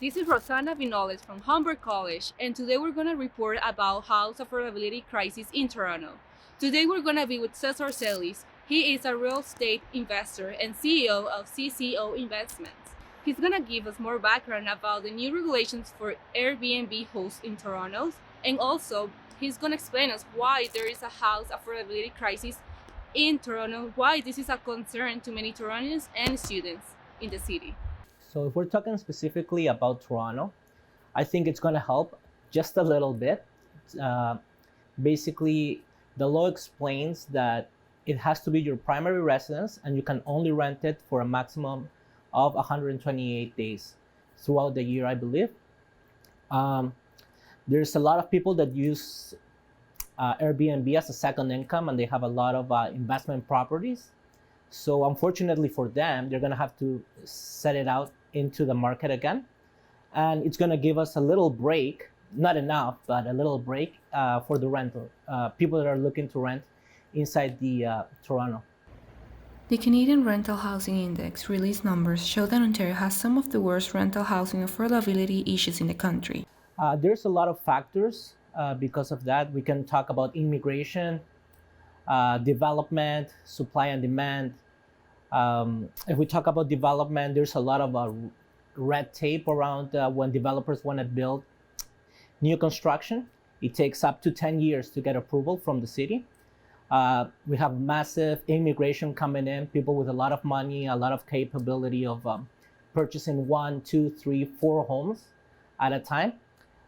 This is Rosana Vinoles from Humber College, and today we're going to report about house affordability crisis in Toronto. Today we're going to be with Cesar Celis. He is a real estate investor and CEO of CCO Investments. He's going to give us more background about the new regulations for Airbnb hosts in Toronto, and also he's going to explain us why there is a house affordability crisis in Toronto, why this is a concern to many Torontonians and students in the city. So if we're talking specifically about Toronto, I think it's going to help just a little bit. Uh, Basically, the law explains that it has to be your primary residence and you can only rent it for a maximum of 128 days throughout the year, I believe. Um, there's a lot of people that use Airbnb as a second income and they have a lot of investment properties. So unfortunately for them, they're gonna have to set it out into the market again. And it's gonna give us a little break, not enough, but a little break for the rental, people that are looking to rent inside the Toronto. The Canadian Rental Housing Index released numbers show that Ontario has some of the worst rental housing affordability issues in the country. There's a lot of factors because of that. We can talk about immigration, development, supply and demand. If we talk about development, there's a lot of red tape around when developers want to build new construction. It takes up to 10 years to get approval from the city. We have massive immigration coming in, people with a lot of money, a lot of capability of purchasing 1, 2, 3, 4 homes at a time.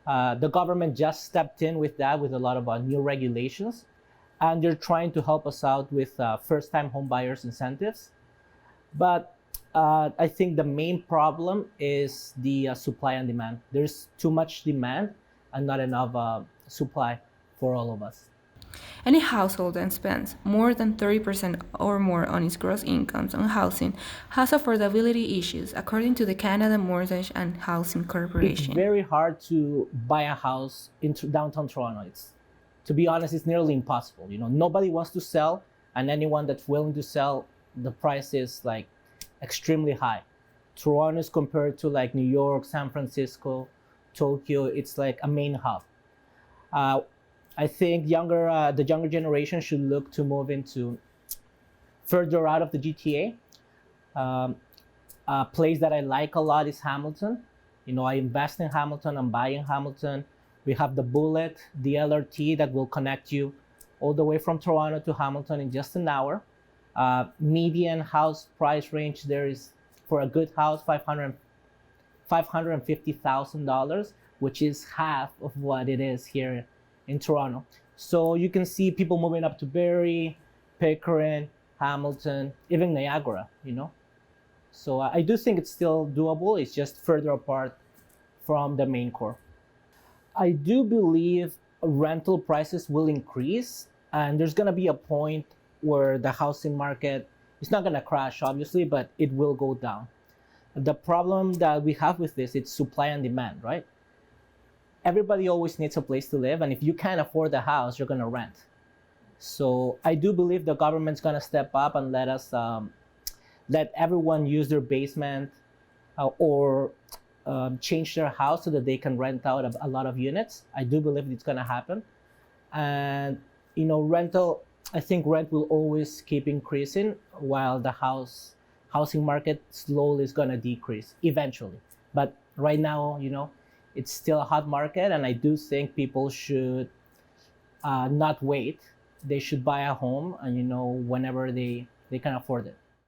The government just stepped in with that with a lot of new regulations, and they're trying to help us out with first-time home buyers incentives. But I think the main problem is the supply and demand. There's too much demand and not enough supply for all of us. Any household that spends more than 30% or more on its gross incomes on housing has affordability issues, according to the Canada Mortgage and Housing It's Corporation. very hard to buy a house in downtown Toronto. To be honest, it's nearly impossible. Nobody wants to sell, and anyone that's willing to sell, the price is like extremely high. Toronto is compared to like New York, San Francisco, Tokyo. It's like a main hub. Uh, I think the younger generation should look to move into further out of the GTA. Um, a place that I like a lot is Hamilton. I invest in Hamilton. I'm buying Hamilton. We have the Bullet, the LRT that will connect you all the way from Toronto to Hamilton in just an hour. Median house price range there is for a good house $550,000, which is half of what it is here in Toronto. So you can see people moving up to Barrie, Pickering, Hamilton, even Niagara. So I do think it's still doable. It's just further apart from the main core. I do believe rental prices will increase, and there's going to be a point where the housing market is not going to crash, obviously, but it will go down. The problem that we have with this, it's supply and demand, right? Everybody always needs a place to live, and if you can't afford the house, you're going to rent. So I do believe the government's going to step up and let everyone use their basement or change their house so that they can rent out a lot of units. I do believe it's going to happen. And I think rent will always keep increasing while the housing market slowly is going to decrease eventually. But right now, it's still a hot market, and I do think people should not wait. They should buy a home, and whenever they can afford it.